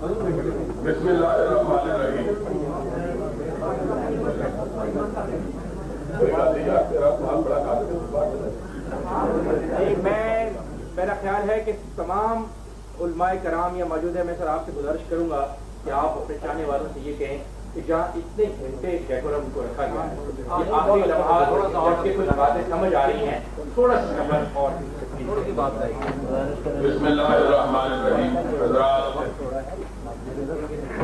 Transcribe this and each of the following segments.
بسم اللہ الرحمن الرحیم. میرا خیال ہے کہ تمام علماء کرام یا موجود ہے، میں سر آپ سے گزارش کروں گا کہ آپ اپنے چاہنے والوں سے یہ کہیں کہ جہاں اتنے گھنٹے ڈیکورم کو رکھا گیا ہے، یہ آخری لمحات جب کہ کچھ باتیں سمجھ آ رہی ہیں، تھوڑا سا نمبر اور کی بات آئی. بسم اللہ الرحمن الرحیم. حضرات،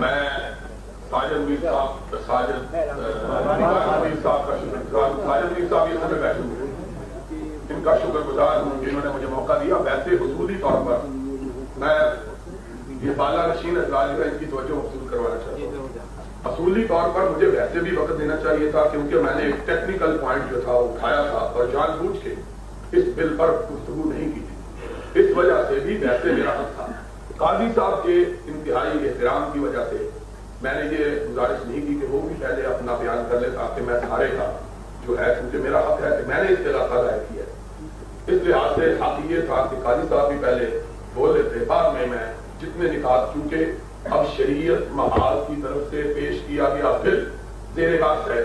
میں ساجد میر صاحب صاحب کا شکر گزار، ساجد میر صاحب یہ سب بیٹھے ہوئے ان کا شکر گزار ہوں جنہوں نے مجھے موقع دیا. ویسے حصولی طور پر میں یہ بالا نشین اضلاع کا ان کی توجہ مبذول کروانا چاہتا ہوں. اصولی طور پر مجھے ویسے بھی وقت دینا چاہیے تھا کیونکہ میں نے ایک ٹیکنیکل پوائنٹ جو تھا وہ اٹھایا تھا اور جان بوجھ کے اس بل پر گفتگو نہیں کی تھی. اس وجہ سے بھی ویسے میرا حق تھا. قاضی صاحب کے انتہائی احترام کی وجہ سے میں نے یہ گزارش نہیں کی کہ وہ بھی پہلے اپنا بیان کر لے تاکہ میں سارے کا جو ہے کیونکہ میرا حق ہے کہ میں نے استغاثہ ظاہر کیا ہے. اس لحاظ سے حق یہ تھا کہ قاضی صاحب بھی پہلے بول لیتے. بعد میں جتنے نکات چونکہ اب شریعت محاذ کی طرف سے پیش کیا گیا بل زیر بحث ہے،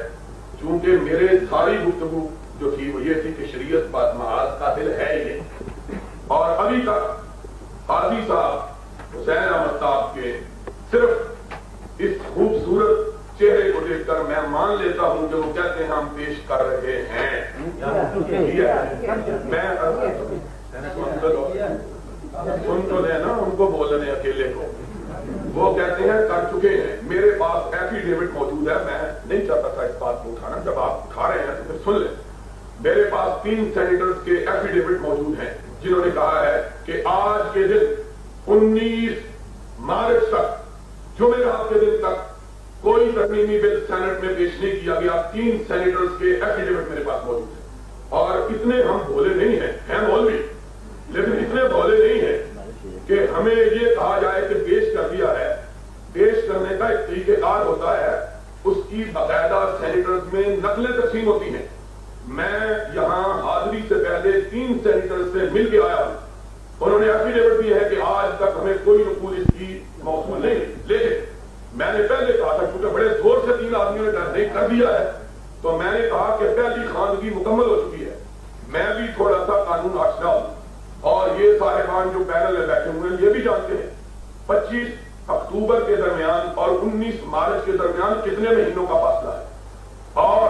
چونکہ میرے ساری گفتگو جو تھی وہ یہ تھی کہ شریعت محاذ کا بل ہے یہ، اور ابھی تک قاضی صاحب حسین احمد صاحب کے صرف اس خوبصورت چہرے کو دیکھ کر میں مان لیتا ہوں کہ وہ کہتے ہیں ہم پیش کر رہے ہیں. میں سن تو لیں نا ان کو بولنے اکیلے کو. وہ کہتے ہیں کر چکے ہیں. میرے پاس ایفیڈیوٹ موجود ہے، میں نہیں چاہتا تھا اس بات کو اٹھانا. جب آپ اٹھا رہے ہیں تو پھر سن لیں. میرے پاس 3 سینیٹرز کے ایفیڈیوٹ موجود ہیں جنہوں نے کہا ہے کہ آج کے دن 19 مارچ تک جمعرات کے دن تک کوئی ترمیمی بل سینٹ میں پیش نہیں کیا گیا. 3 سینیٹرز کے ایفیڈیوٹ میرے پاس موجود ہیں. اور اتنے ہم بھولے نہیں ہیں مولوی، لیکن اتنے بھولے نہیں ہیں کہ ہمیں یہ کہا جائے کہ پیش کر دیا ہے. پیش کرنے کا ایک طریقہ کار ہوتا ہے، اس کی باقاعدہ سینیٹرز میں نقلیں تقسیم ہوتی ہیں. میں یہاں حاضری سے پہلے 3 سینیٹرز سے مل کے آیا ہوں. انہوں نے ایفیڈیوٹ دی ہے کہ آج تک ہمیں کوئی نقول اس کی موصول نہیں. لیکن میں نے پہلے کہا تھا کیونکہ بڑے زور سے 3 آدمیوں نے نہیں کر دیا ہے، تو میں نے کہا کہ پہلی خواندگی مکمل ہو چکی ہے. میں بھی تھوڑا سا قانون آشنا ہوں اور یہ صاحبان جو پینل میں بیٹھے ہوئے ہیں یہ بھی جانتے ہیں 25 اکتوبر کے درمیان اور 19 مارچ کے درمیان کتنے مہینوں کا فاصلہ ہے. اور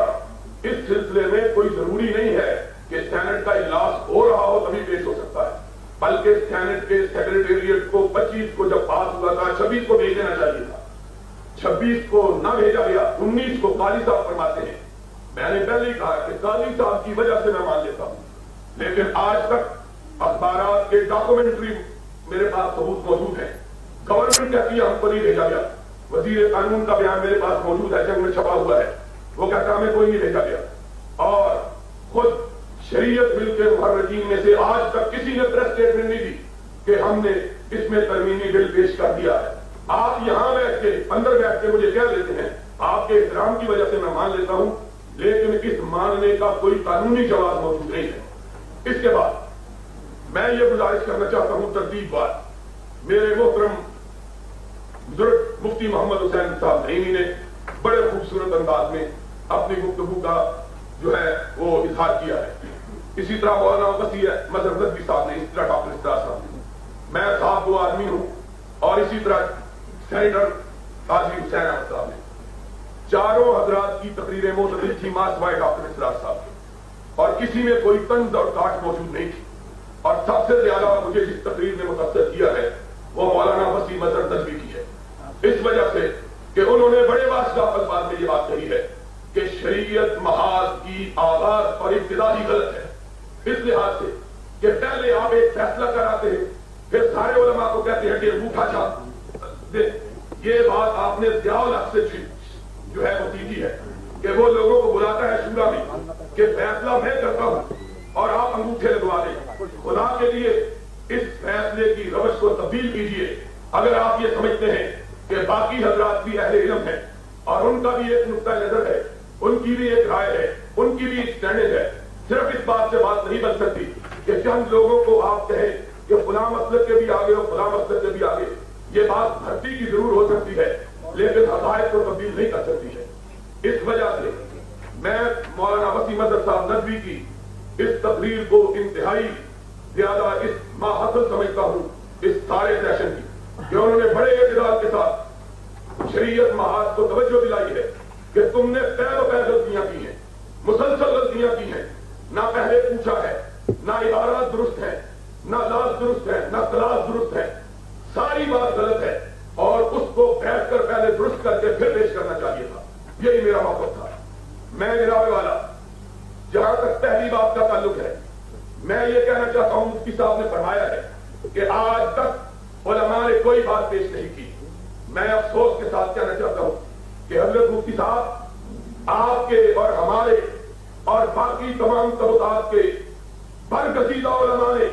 اس سلسلے میں کوئی ضروری نہیں ہے کہ سینٹ کا اجلاس ہو رہا ہو تبھی پیش ہو سکتا ہے، بلکہ سینٹ کے سیکریٹریٹ کو 25 کو جب پاس ہوا تھا 26 کو بھیج دینا چاہیے تھا. 26 کو نہ بھیجا گیا. 19 کو قاضی صاحب فرماتے ہیں. میں نے پہلے ہی کہا کہ قاضی صاحب کی وجہ سے میں مان لیتا ہوں، لیکن آج تک اخبارات کے ڈاکومنٹری میرے پاس ثبوت موجود ہیں. گورنمنٹ کہتی ہے ہم کو نہیں بھیجا گیا. وزیر قانون کا بیان میرے پاس موجود ہے، جنگ میں چھپا ہوا ہے. وہ کہتا ہمیں کوئی نہیں بھیجا گیا. اور خود شریعت بل کے محررین میں سے آج تک کسی نے پریس اسٹیٹمنٹ نہیں دی کہ ہم نے اس میں ترمیمی بل پیش کر دیا ہے. آپ یہاں بیٹھ کے اندر بیٹھ کے مجھے کہہ دیتے ہیں. آپ کے احترام کی وجہ سے میں مان لیتا ہوں، لیکن اس ماننے کا کوئی قانونی جواز موجود نہیں ہے. اس کے بعد میں یہ گزارش کرنا چاہتا ہوں ترتیب بار. میرے محترم بزرگ مفتی محمد حسین صاحب نعیمی نے بڑے خوبصورت انداز میں اپنی گفتگو کا جو ہے وہ اظہار کیا ہے. اسی طرح مولانا وسیع مظہر نقوی صاحب نے، اسی طرح ڈاکٹر اسرار صاحب نے. میں صاحب وہ آدمی ہوں اور اسی طرح سینیٹر قاضی حسین احمد صاحب نے. چاروں حضرات کی تقریریں معتدل تھی ماں سوائے ڈاکٹر اسرار صاحب کی، اور کسی میں کوئی طنز اور کاٹ موجود نہیں تھی. اور سب سے زیادہ مجھے جس تقریر نے متاثر کیا ہے وہ مولانا وسیع مظہر نقوی کی ہے، اس وجہ سے کہ انہوں نے بڑے واسطہ الفاظ میں یہ بات کہی ہے کہ شریعت محاذ کی آغاز اور ابتدا ہی غلط ہے. اس لحاظ سے کہ پہلے آپ ایک فیصلہ کراتے ہیں، پھر سارے علماء کو کہتے ہیں کہ انگوٹھا چھاپ. یہ بات آپ نے ضیاء الحق سے جو ہے وہ سیکھی ہے کہ وہ لوگوں کو بلاتا ہے شورا میں کہ فیصلہ میں کرتا ہوں اور آپ انگوٹھے لگوا دیں. خدا کے لیے اس فیصلے کی روش کو تبدیل کیجیے. اگر آپ یہ سمجھتے ہیں کہ باقی حضرات بھی اہل علم ہیں اور ان کا بھی ایک نقطہ نظر ہے، ان کی بھی ایک رائے ہے، ان کی بھی ایک اسٹینڈنگ ہے، صرف اس بات سے بات نہیں بن سکتی کہ چند لوگوں کو آپ کہیں کہ فلاں مسلک کے بھی آگے اور فلاں مسلک کے بھی آگے. یہ بات بھرتی کی ضرور ہو سکتی ہے لیکن حقائق کو تبدیل نہیں کر سکتی ہے. اس وجہ سے میں مولانا وسیم اظہر صاحب ندوی کی اس تقریر کو انتہائی زیادہ اس ماحصل سمجھتا ہوں اس سارے سیشن کی کہ انہوں نے بڑے اعتدال کے ساتھ شریعت محاذ کو توجہ دلائی ہے کہ تم نے پیر و پیر غلطیاں کی ہیں, مسلسل غلطیاں کی ہیں, نہ پہلے پوچھا ہے, نہ عبارات درست ہے, نہ لاز درست ہے, نہ کلاس درست ہے, ساری بات غلط ہے اور اس کو بیٹھ کر پہلے درست کر کے پھر پیش کرنا چاہیے تھا. یہی میرا موقف تھا. میں جناب والا جہاں تک پہلی بات کا تعلق ہے میں یہ کہنا چاہتا ہوں مفتی صاحب نے فرمایا ہے کہ آج تک علماء نے کوئی بات پیش نہیں کی. میں افسوس کے ساتھ کہنا چاہتا ہوں کہ حضرت مفتی صاحب آپ کے اور ہمارے اور باقی تمام طبقات کے برگزیدہ علماء نے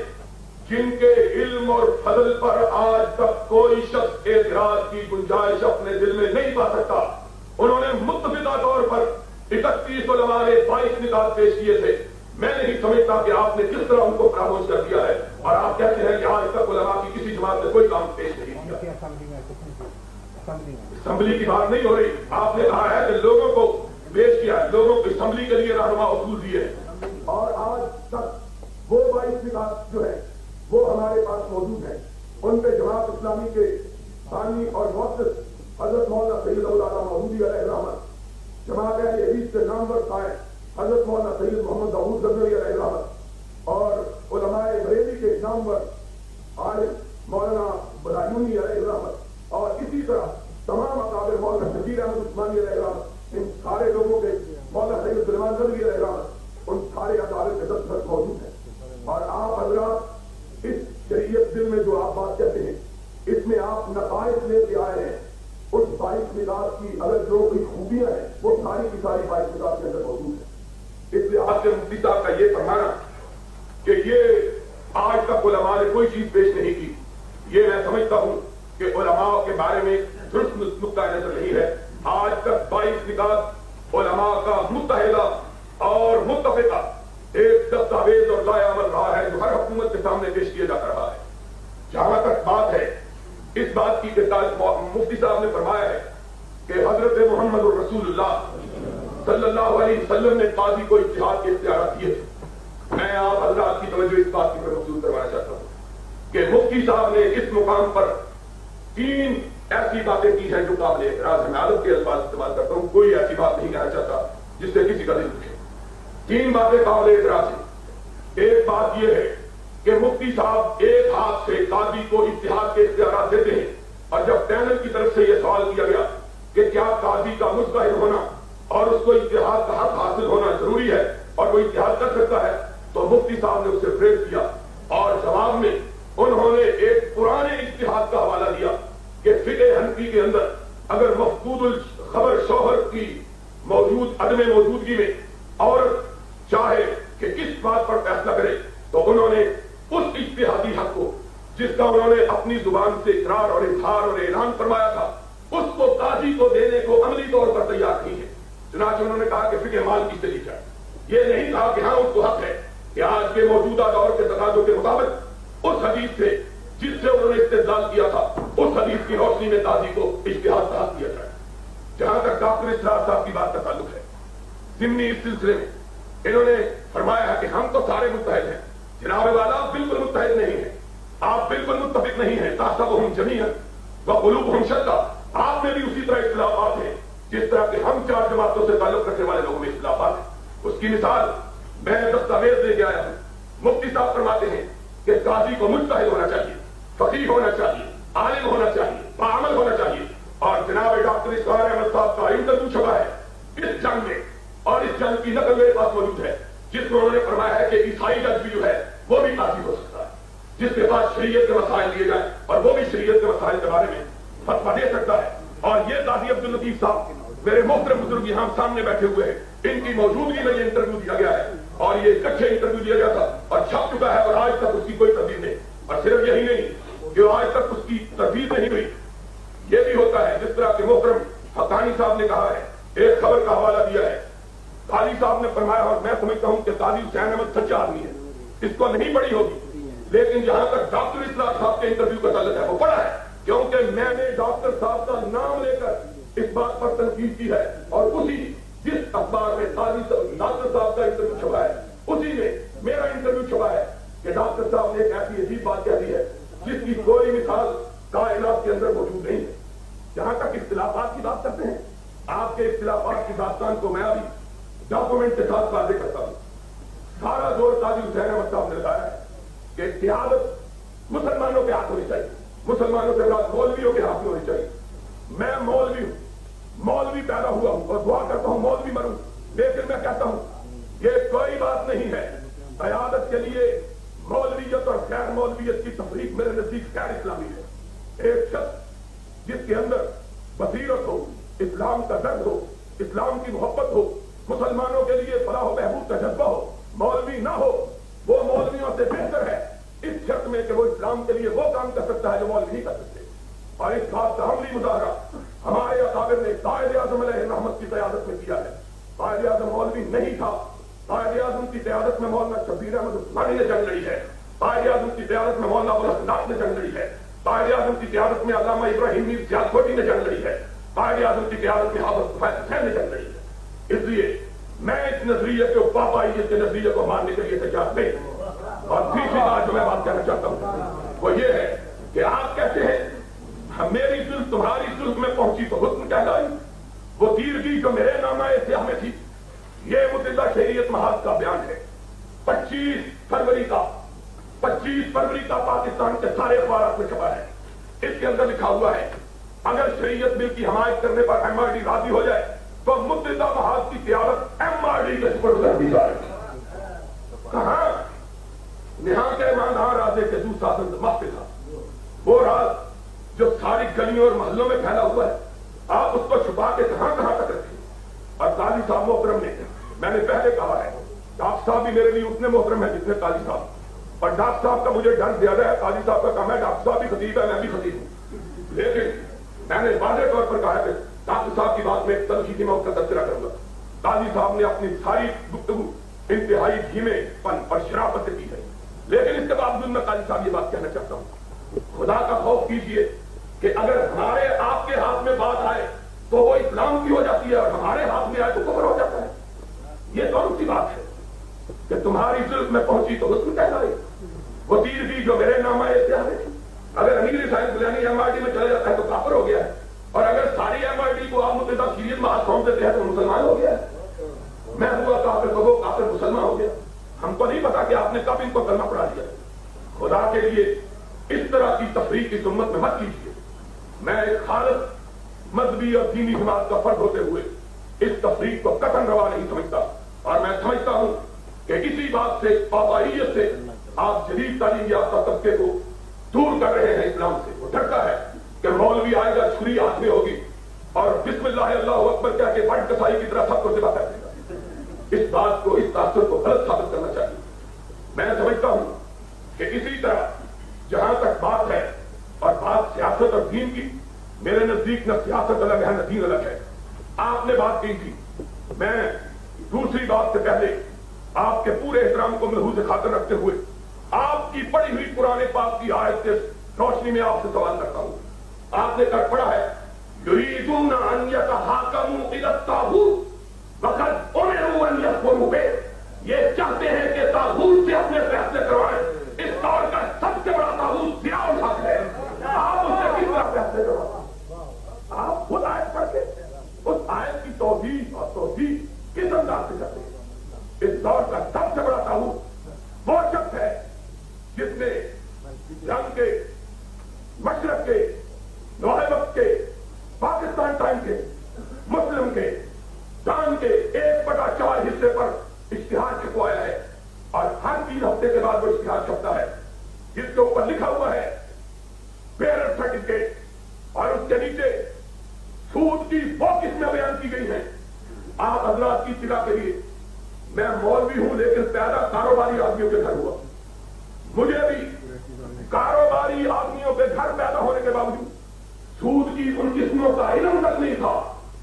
جن کے علم اور فضل پر آج تک کوئی شخص اعتراض کی گنجائش اپنے دل میں نہیں پا سکتا, انہوں نے متفقہ طور پر 31 علماء نے 22 نکات پیش کیے تھے. میں نہیں سمجھتا کہ آپ نے کس طرح ان کو فراموش کر دیا ہے اور آپ کہتے ہیں کہ آج تک علماء کی کسی جماعت نے کوئی کام پیش نہیں کیا. اسمبلی کی بات نہیں ہو رہی, آپ نے کہا ہے کہ لوگوں کو پیش کیا ہے, لوگوں کو اسمبلی کے لیے رہنما اصول دیے ہیں اور آج تک وہ 22 نکات جو ہے وہ ہمارے پاس موجود ہیں. ان پہ جماعت اسلامی کے بانی اور مؤسس حضرت مولانا سید ابوالعلا مودودی علیہ رحمت, جماعت اہل حدیث کے نامور قائد حضرت مولانا سید محمد داؤد غزنوی علیہ رحمت اور علماء بریلی کے نامور عالم مولانا بدایونی علیہ رحمت اور اسی طرح تمام اکابر مولانا شبیر احمد عثمانی علیہ رحمت, ان سارے لوگوں کے مولانا سید سلیمان غزنوی علیہ رحمت, ان سارے اکابر کے دستخط موجود ہیں. اور آپ حضرات اس شریعت دل میں جو آپ بات کہتے ہیں اس میں آپ نقائص لے کے آئے ہیں. اس 22 نکات کی اگر جو کوئی خوبیاں ہیں وہ ساری کی ساری 22 نکات کے اندر موجود ہیں. اس لحاظ سے مفتی صاحب کا یہ فرمانا کہ یہ آج تک علماء نے کوئی چیز پیش نہیں کی, یہ میں سمجھتا ہوں کہ علماء کے بارے میں درست نقطہ نظر نہیں ہے. آج تک 22 نکات علماء کا متحدہ اور متفقہ ایک دستاویز اور لائحہ عمل رہا ہے جو ہر حکومت کے سامنے پیش کیا جاتا رہا ہے. جہاں تک بات ہے اس بات کی کہ مفتی صاحب نے فرمایا ہے کہ حضرت محمد الرسول اللہ صلی اللہ علیہ وسلم نے قاضی کو اجتہاد کے اختیارات دیے تھے. میں آپ حضرات کی توجہ اس بات کی طرف مبذول کروانا چاہتا ہوں کہ مفتی صاحب نے اس مقام پر 3 ایسی باتیں کی ہیں جو قابل اعتراض ہے. میں عدد کے الفاظ استعمال کرتا ہوں, کوئی ایسی بات نہیں کہنا چاہتا جس سے کسی کا دل دکھے. 3 باتیں قابل اعتراض ہیں. ایک بات یہ ہے کہ مفتی صاحب ایک ہاتھ سے قاضی کو اجتہاد کے اختیارات دیتے ہیں اور جب پینل کی طرف سے یہ سوال کیا گیا کہ کیا قاضی کا مجتہد ہونا اور اس کو اجتہاد کا حق حاصل ہونا ضروری ہے اور وہ اجتہاد کر سکتا ہے, تو مفتی صاحب نے اسے فریز کیا اور جواب میں انہوں نے ایک پرانے اجتہاد کا حوالہ دیا کہ فقہ حنفی کے اندر اگر مفقود الخبر شوہر کی عدم موجودگی میں عورت چاہے کہ کس بات پر فیصلہ کرے تو انہوں نے اس اجتہادی حق کو جس کا انہوں نے اپنی زبان سے اقرار اور اظہار اور اعلان فرمایا تھا اس کو قاضی کو دینے کو عملی طور پر تیار نہیں ہے. چنانچہ انہوں نے کہا کہ فقہ مال کی چلی جائے. یہ نہیں کہا کہ ہاں اس کو حق ہے کہ آج کے موجودہ دور کے تقاضوں کے مطابق اس حدیث سے جس سے انہوں نے استدلال کیا تھا اس حدیث کی روشنی میں قاضی کو اجتہاد کا حق دیا جائے. جہاں تک ڈاکٹر اسرار صاحب کی بات کا تعلق ہے, ضمنی اس سلسلے میں انہوں نے فرمایا ہے کہ ہم تو سارے متحد ہیں. جناب والا آپ بالکل متحد نہیں ہیں, آپ بالکل متفق نہیں ہیں. تحسبهم جميعا وقلوبهم شتى. آپ میں بھی اسی طرح اختلافات ہیں جس طرح کہ ہم 4 جماعتوں سے تعلق رکھنے والے لوگوں میں اختلافات ہیں. اس کی مثال میں دستاویز لے کے آیا ہوں. مفتی صاحب فرماتے ہیں کہ قاضی کو مجتہد ہونا چاہیے, فقیہ ہونا چاہیے, عالم ہونا چاہیے, باعمل ہونا چاہیے. اور جناب ڈاکٹر اسرار احمد صاحب کا انٹرویو چھپا ہے اس جنگ میں اور اس جنگ کی نقل میرے پاس موجود ہے جس میں انہوں نے فرمایا ہے کہ عیسائی جج بھی جو ہے وہ بھی قاضی ہو سکتا ہے جس کے پاس شریعت کے مسائل لیے جائیں اور وہ بھی شریعت کے مسائل کے بارے میں فتویٰ دے سکتا ہے. اور یہ قاضی عبداللطیف صاحب میرے محترم بزرگ یہاں سامنے بیٹھے ہوئے ہیں, ان کی موجودگی میں یہ انٹرویو دیا گیا ہے اور یہ کچھ انٹرویو دیا گیا تھا اور چھپ چکا ہے اور آج تک اس کی کوئی تبدیل نہیں. اور صرف یہی نہیں کہ آج تک اس کی تردید نہیں ہوئی, یہ بھی ہوتا ہے جس طرح کہ محترم حقانی صاحب نے کہا ہے, ایک خبر کا حوالہ دیا ہے. قاضی صاحب نے فرمایا اور میں سمجھتا ہوں کہ قاضی حسین احمد سچا آدمی ہے, اس کو نہیں پڑھی ہوگی لیکن جہاں تک ڈاکٹر اسرار صاحب کے انٹرویو کا تعلق ہے وہ پڑھا ہے क्योंकि मैंने डॉक्टर साहब का नाम लेकर इस बात पर तनकीद की है और उसी जिस अखबार में डॉक्टर साहब का इंटरव्यू छपा है उसी में मेरा इंटरव्यू छपा है कि डॉक्टर साहब ने एक ऐसी अजीब बात कह दी है जिसकी कोई मिसाल कायनात के अंदर मौजूद नहीं है। जहां तक इख्तिलाफात की बात करते हैं, आपके इख्तिलाफात की दास्तान को मैं अभी डॉक्यूमेंट के साथ वादे करता हूं। सारा जोर काजी हुसैन अहमद साहब ने लगाया है कि क़यादत मुसलमानों के हाथ होनी चाहिए, मुसलमानों के साथ मौलवियों के हाथ में होनी चाहिए। मैं मौलवी हूं, मौलवी पैदा हुआ हूं और दुआ करता हूं मौलवी मरूं, लेकिन मैं कहता हूं ये कोई बात नहीं है। क़यादत के लिए मौलवियत और गैर मौलवियत की तफरीक मेरे नजदीक गैर इस्लामी है। एक शख्स जिसके अंदर बसीरत हो, इस्लाम का दर्द हो, इस्लाम की मोहब्बत हो, मुसलमानों के लिए फलाह व बहबूद का जज्बा हो, मौलवी ना हो, वो मौलवियों से बेहतर है इस शर्त में कि वो इस्लाम के लिए वो काम कर सकता है जो मौलवी नहीं कर सकते। और इस बात का अमली मुजाहरा हमारे अकाबिर ने कायद आज़म अलैहिर्रहमत की क़यादत में किया है। कायद आज़म मौलवी नहीं था, कायद आज़म की क़यादत में मौलाना शब्बीर अहमद उस्मानी ने जंग लड़ी है, कायद आज़म की क़यादत में मौलाना अबुल हसन ने जंग लड़ी है, कायद आज़म की क़यादत में अल्लामा इब्राहिम मीर सियालकोटी ने जंग लड़ी है, कायद आज़म की क़यादत में हाफ़िज़ फैज़ हुसैन ने जंग लड़ी है। इसलिए मैं इस नजरिए के पापाइयत के नजरिए को मानने के लिए तैयार नहीं। और तीसरी बात जो मैं बात कहना चाहता हूं वो ये है कि आप कहते हैं मेरी जुल्फ तुम्हारी जुल्फ में पहुंची तो हुस्न कहलाई, वो तीरगी जो मेरे नामा स्याह में थी। ये मुतल्ला शरीयत महाज का बयान है 25 फरवरी का पाकिस्तान के सारे अखबार में छपा है। इसके अंदर लिखा हुआ है अगर शरीयत बिल की हमायत करने पर MRD राजी हो जाए तो मुतल्ला महाज की क़यादत MRD के सुपुर्द कर दी जाएगी। कहां यहाँ के ईमानदार राजे के दूसरा माफी था, वो राज जो सारी गलियों और मोहल्लों में फैला हुआ है, आप उसको छुपा के कहां तक रखें। और काजी साहब मोहतरम ने, मैंने पहले कहा है डॉक्टर साहब भी मेरे लिए उतने मोहतरम है जितने काजी साहब, और डॉक्टर साहब का मुझे डर ज्यादा है। काजी साहब का काम है, डॉक्टर साहब भी खतीब है, मैं भी खतीब हूं, लेकिन मैंने वादे तौर पर कहा है डॉक्टर साहब की बात में तलखी थी, मैं उसका तस्करा करूंगा। काजी साहब ने अपनी सारी गुफ्तगू इंतहाई धीमेपन और शराफत से की है, लेकिन इसके बावजूद मैं काजी साहब ये बात कहना चाहता हूं, खुदा का खौफ कीजिए कि अगर हमारे आपके हाथ में बात आए तो वो इस्लाम की हो जाती है और हमारे हाथ में आए तो कुफ्र हो जाता है। ये कौन सी बात है कि तुम्हारी जुल्फ में पहुंची तो हुस्न कहलाई, वो तीरगी जो मेरे नामा स्याह में थी। अगर अमीर हुसैन गिलानी MRD में चला जाता है तो काफिर हो गया है, और अगर सारी MRD को आप मुतल्ला शरीयत महाज सौंप देते हैं तो मुसलमान हो गया है। मैं हुआ काफिर तो वो काफिर मुसलमान हो गया। हमको नहीं पता कि आपने कब इनको कलमा पढ़ा दिया। खुदा के लिए इस तरह की तफरीक की उम्मत में मत कीजिए। मैं एक खालिस मजहबी और दीनी जमात का फर्द होते हुए इस तफरीक को कतन रवा नहीं समझता, और मैं समझता हूं कि इसी बात से पापाइयत से आप जदीद तालीम याफ्ता तबके को दूर कर रहे हैं इस्लाम से। वो डरता है कि मौलवी आएगा, छुरी हाथ में होगी और बिस्मिल्लाह अल्लाहु अकबर कह के बट कसाई की तरह सबको जिबा कर देगा। इस बात को, इस तासुर को गलत साबित करना चाहिए। मैं समझता हूं कि इसी तरह जहां तक बात है और बात सियासत और दीन की, मेरे नजदीक न सियासत अलग है न दीन अलग है। आपने बात की थी, मैं दूसरी बात से पहले आपके पूरे एहतराम को महूज खातिर रखते हुए आपकी पढ़ी हुई पुराने पाक की आयत के रोशनी में आपसे सवाल करता हूं। आपने कर पढ़ा है युरीदूना अन यतहाकमू इला तागूत वक़द उमिरू अन यकफुरू बिही, ये चाहते हैं कि तागूत से अपने फैसले करवाएं। इस दौर का सबसे बड़ा तागूत ज़ियाउल हक है। आप उससे किस तरह फैसले करवाएं? आप खुद आयत पढ़ के उस आयत की तौहीद और तौहीद किस अंदाज से करते हैं? इस दौर का सबसे बड़ा तागूत वो शख्स है जिसने जंग के, मशरक के, नौहे वक्त के, पाकिस्तान टाइम के, मुस्लिम के, दान के 1/4 हिस्से पर इश्तिहार छपवाया है, और हर 3 हफ्ते के बाद वो इश्तिहार छपता है जिसके ऊपर लिखा हुआ है बेरर सर्टिफिकेट, और उसके नीचे सूद की वो किस्में बयान की गई हैं। आप हजरात की इत्तला के लिए, मैं मौलवी हूं लेकिन पैदा कारोबारी आदमियों के घर हुआ। मुझे भी कारोबारी आदमियों के घर पैदा होने के बावजूद सूद की उन किस्मों का इल्म तक नहीं था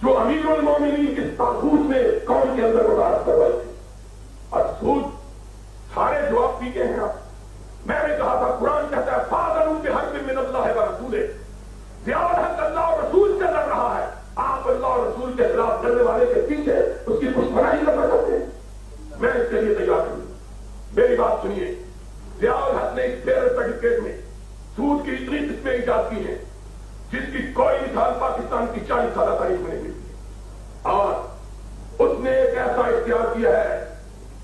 जो अमीरुल मोमिनीन इस तागूत ने कौम के अंदर वजारत करवाई थी। और सूद सारे जवाब पी के हैं आप। मैंने कहा था, कुरान कहता है फादरू के हर मिन अल्लाह व रसूले, बात करने वाले के पीछे उसकी पुष्पनाई करना चाहते हैं। मैं इसके लिए तैयार हूं। मेरी बात सुनिए, ज़ियाउल हक ने इस फेयर सर्टिफिकेट में सूद की इतनी किस्में ईजाद की हैं जिसकी कोई मिसाल पाकिस्तान की 40 साल तारीख में नहीं मिली। और उसने एक ऐसा इख्तियार किया है,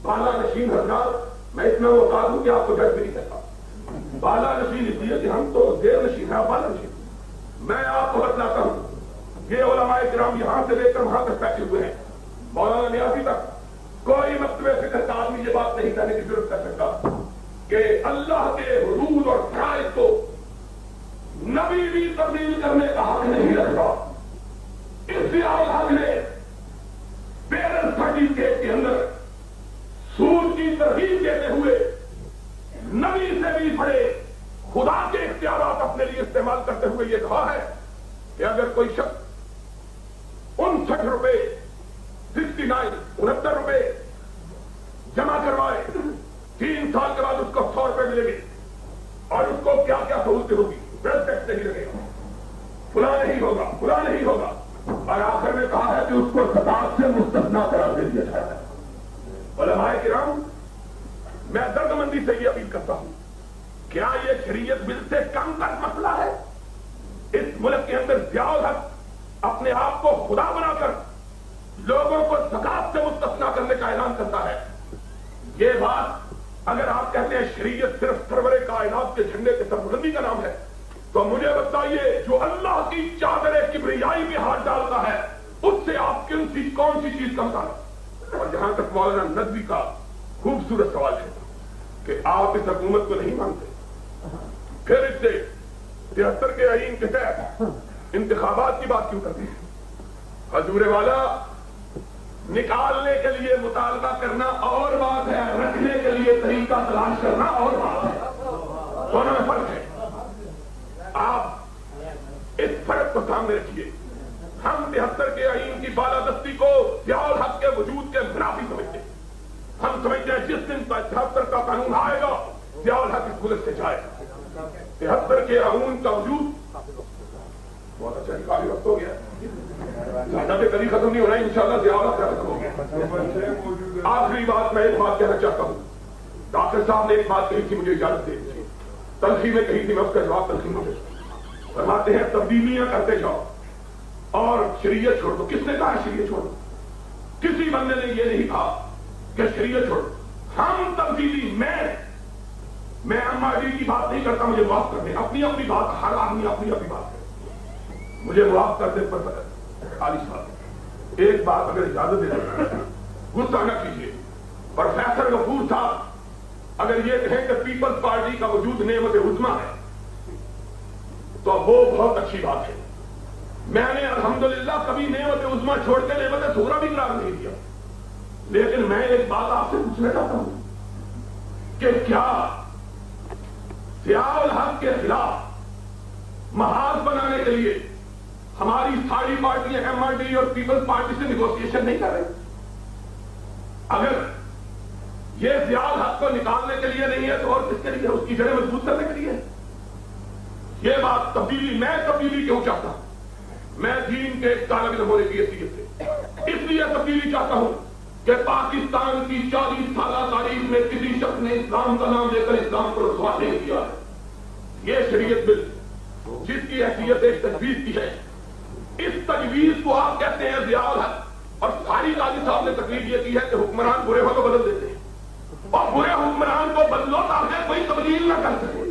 बाला नशीन हजरात, मैं इतना बता दूं कि आपको जज भी नहीं सकता। बाला नशीन इसलिए कि हम तो जेर नशीन है, बाला नशीन। मैं आपको बतलाता हूं, ये उलमाए किराम यहां से लेकर वहां तक बैठे हुए हैं, मौलाना नियाज़ी तक, कोई मकतबे फिक्र का आदमी ये बात नहीं करने की जरूरत कर सकता कि अल्लाह के हुदूद और फराइज़ को नबी भी तब्दील करने का हक नहीं रखता। इस ज़ियाउल हक ने पेरेंट सर्टिफिकेट के अंदर सूद की तरहीब देते हुए नबी से भी बड़े खुदा के इख्तियारात अपने लिए इस्तेमाल करते हुए ये कहा है कि अगर कोई शख्स 59 रुपए 69 रुपए जमा करवाए, 3 साल के बाद उसको 100 रुपए मिलेंगे और उसको क्या क्या सहूलतें होगी, वेल्थ टैक्स नहीं लगेगा, खुला नहीं होगा, खुला नहीं होगा, और आखिर में कहा है कि उसको ज़कात से मुस्तस्ना करार दे दिया जाएगा। उलमाए किराम, मैं दर्दमंदी से ये अपील करता हूं, क्या ये शरीयत बिल से कम का मसला है? इस मुल्क के अंदर ज़ियाउल हक अपने आप को खुदा बनाकर लोगों को ज़कात से मुस्तस्ना करने का ऐलान करता है। ये बात अगर आप कहते हैं शरीयत सिर्फ सरवरे कायनात के झंडे के सरबुलंदी का नाम है, तो मुझे बताइए जो अल्लाह की चादर किब्रियाई में हाथ डालता है उससे आप कौन सी चीज कम कर? और जहां तक मौलाना नदवी का खूबसूरत सवाल है कि आप इस हुकूमत को नहीं मानते, फिर इससे 73 के आईन के तहत इंतखाबात की बात क्यों करते हैं? हजूर वाला, निकालने के लिए मुतालबा करना और बात है, रखने के लिए तरीका तलाश करना और बात है, दोनों में फर्क है। आप इस फर्क को सामने रखिए। हम 73 के आईन की बालादस्ती को ज़ियाउल हक के वजूद के मुनाफी समझते हैं। हम समझते हैं जिस दिन 73 का कानून आएगा ज़ियाउल हक इस मुल्क से जाएगा। 73 के आईन का वजूद बहुत अच्छा, काफी वक्त हो गया, ज्यादा भी कभी खत्म नहीं होना, इंशाल्लाह ज़ियाउल हक खत्म हो गया। आखिरी बात, मैं एक बात कहना चाहता हूं। डॉक्टर साहब ने एक बात कही थी, मुझे इजाजत दे दीजिए, तलखी में कही थी, मैं उसका जवाब तलखी में फरमाते हैं तब्दीलियां करते जाओ और शरीयत छोड़ दो। किसने कहा शरीयत छोड़ दो? किसी बंदे ने यह नहीं कहा कि शरीयत छोड़ दो। हम तब्दीली, मैं अम्माजी की बात नहीं करता, मुझे माफ कर दे, अपनी अपनी बात, हर आदमी अपनी अपनी बात करे, मुझे माफ कर दे। पर खाली साहब एक बात अगर इजाजत दे देना, गुस्सा न कीजिए, प्रोफेसर गफूर साहब अगर ये कहें कि पीपल्स पार्टी का वजूद नेमत उज़्मा है तो वो बहुत अच्छी बात है। मैंने अल्हम्दुलिल्लाह कभी नेमत उज़्मा छोड़ के नेमत सूगरा भी करार नहीं दिया, लेकिन मैं एक बात आपसे पूछना चाहता हूं कि क्या ज़ियाउल हक के खिलाफ महाज बनाने के लिए हमारी सारी पार्टियां एमआरडी और पीपल्स पार्टी से निगोशिएशन नहीं कर रही? अगर ये ज़ियाउल हक को निकालने के लिए नहीं है तो और किसके लिए? उसकी जड़ें मजबूत करने के लिए। ये बात तब्दीली, मैं तब्दीली क्यों चाहता हूं? मैं दीन के एक तालिब इल्म होने की हैसियत से इसलिए तब्दीली चाहता हूं कि पाकिस्तान की 40 साल तारीख में किसी शख्स ने इस्लाम का नाम लेकर इस्लाम को रुसवा नहीं किया है। ये शरीयत बिल जिसकी हैसियत एक तजवीज की है, इस तजवीज को आप कहते हैं ज़ियाउल हक, और सारी काजी साहब ने तकलीफ ये की है कि हुक्मरान बुरे हो तो बदल देते हैं, और बुरे हुक्मरान को बदलो ताकि कोई तब्दील न कर सके।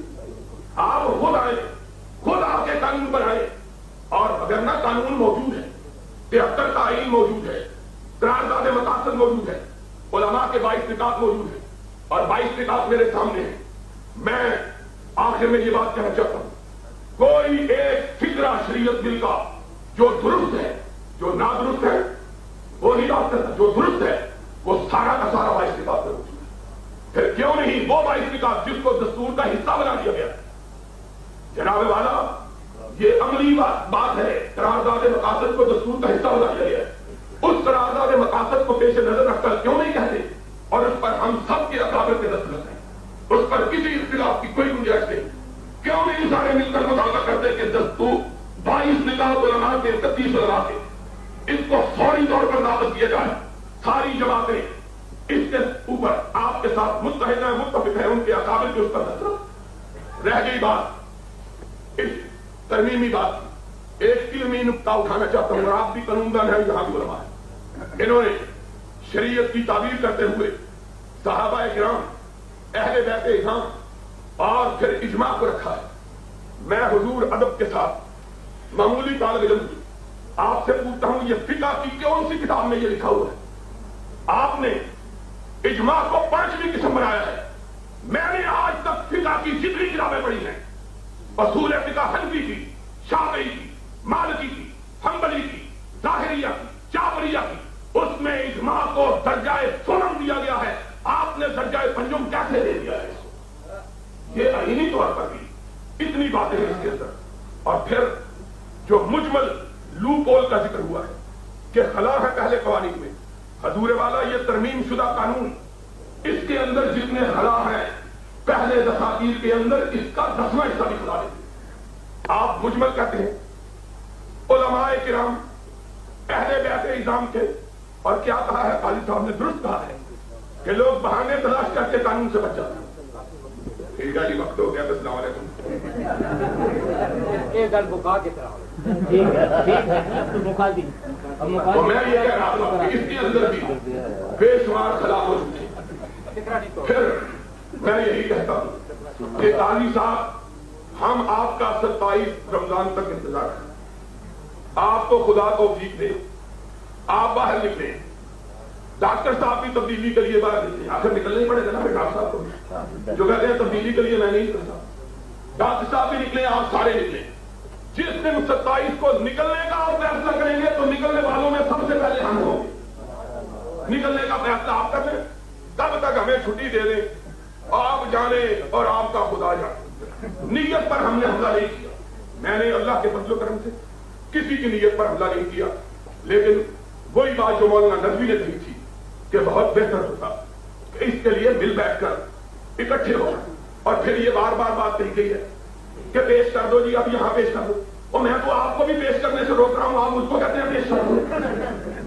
आप खुद आए, खुद आके कानून बनाए, और अगर ना कानून मौजूद है, 73 का आईन मौजूद है, करारदाद मकासद मौजूद है, उलमा के 22 निकात मौजूद है, और 22 निकात मेरे सामने है। मैं आखिर में ये बात कहना चाहता हूं, कोई एक फिक्रा शरीयत बिल का जो दुरुस्त है, जो नादुरुस्त है वो नहीं डाल सकता। जो दुरुस्त है वो सारा का सारा 22 निकात में मौजूद है। फिर क्यों नहीं वो 22 निकात जिसको दस्तूर का हिस्सा बना दिया गया? जनाब वाला, ये अमली बात है, करारदाद मकासद को दस्तूर का हिस्सा बना दिया गया है। उस करारदाद मकासद को पेश नजर रखकर क्यों नहीं कहते, और उस पर हम सब के अकाबिर के दस्तखत हैं, उस पर किसी इख्तिलाफ की कोई गुंजाइश नहीं। क्यों नहीं सारे मिलकर मुतालबा करते कि दस्तूर 22 निकात उलमा के 31 उलमा के इसको फौरी तौर पर नाफिज किया जाए। सारी जमातें इसके ऊपर आपके साथ मुत्तहिद हैं, मुत्तफिक हैं, उनके अकाबिर की उस पर नजर। रह गई बात इस तरमीमी बात की, एक इल्मी नुक्ता उठाना चाहता हूं, और आप भी कानूनदान है, यहां भी उलमा है। इन्होंने शरीयत की ताबीर करते हुए सहाबा किराम, अहले बैत इज़ाम और फिर इजमा को रखा है। मैं हुजूर अदब के साथ मामूली तालिब इल्म आपसे पूछता हूं, ये फिका की कौन सी किताब में ये लिखा हुआ है? आपने इजमा को 5वीं किस्म बनाया है। मैंने आज तक फिका की जितनी किताबें पढ़ी हैं, असूल फिका हनफी की, शाफी की, मालिकी की, हंबली की, जाहिरिया की, जाफरिया की, उसमें इजमा को दर्जाए सोनम दिया गया है। आपने दर्जाए पंजुम कैसे दे दिया है इसको? ये आईनी तौर पर भी इतनी बातें हैं इसके अंदर। और फिर जो मुजमल लूपोल का जिक्र हुआ है कि खला है पहले कवानीन में, हजूर वाला ये तरमीम शुदा कानून, इसके अंदर जितने खला है पहले दसातीर के अंदर, इसका 10वां हिस्सा भी खला देते। आप मुजमल कहते हैं, उलमाए किराम अहले बैत इज़ाम के, और क्या कहा है काली साहब ने, दुरुस्त कहा है कि लोग बहाने तलाश करके कानून से बच जाते हैं। ठीक है जी, वक्त हो गया, अस्सलाम वालेकुम। एक गल बुका की तरह ठीक है तो मुखादी। तो मैं ये कह रहा था कि इसके अंदर भी बेशुमार खला मौजूद है। फिर मैं यही कहता हूं कि काली साहब, हम आपका 27 रमजान तक इंतजार करें। आपको खुदा तौफीक दे, आप बाहर निकले। डॉक्टर साहब भी तब्दीली के लिए बाहर निकले, आखिर निकलना ही पड़ेगा ना डॉक्टर साहब को। जो कहते हैं तब्दीली के लिए मैं नहीं करता, डॉक्टर साहब भी निकले, आप सारे निकले। जिस दिन 27 को निकलने का आप फैसला करेंगे तो निकलने वालों में सबसे पहले हम होंगे। निकलने का फैसला आप कर लें, तब तक हमें छुट्टी दे दें, आप जाने और आपका खुदा जाने। नीयत पर हमने हमला नहीं किया, मैंने अल्लाह के फजल करम से किसी की नीयत पर हमला नहीं किया। लेकिन वही बात जो मौलाना नदवी ने कही थी कि बहुत बेहतर होता कि इसके लिए मिल बैठकर इकट्ठे हो। और फिर ये बार बार बात कही गई है कि पेश कर दो जी, अब यहां पेश कर दो। और मैं तो आपको भी पेश करने से रोक रहा हूं, आप मुझको कहते हैं पेश कर दो।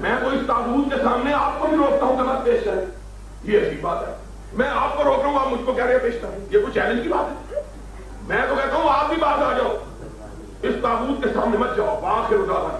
मैं तो इस ताबूत के सामने आपको भी रोकता हूं कि मत पेश करें। ये अजीब बात है, मैं आपको रोक रहा हूं, आप मुझको कह रहे हैं पेश करें। ये कोई चैलेंज की बात है? मैं तो कहता हूं आप भी बाहर आ जाओ, इस ताबूत के सामने मत जाओ। आखिर उदाहरण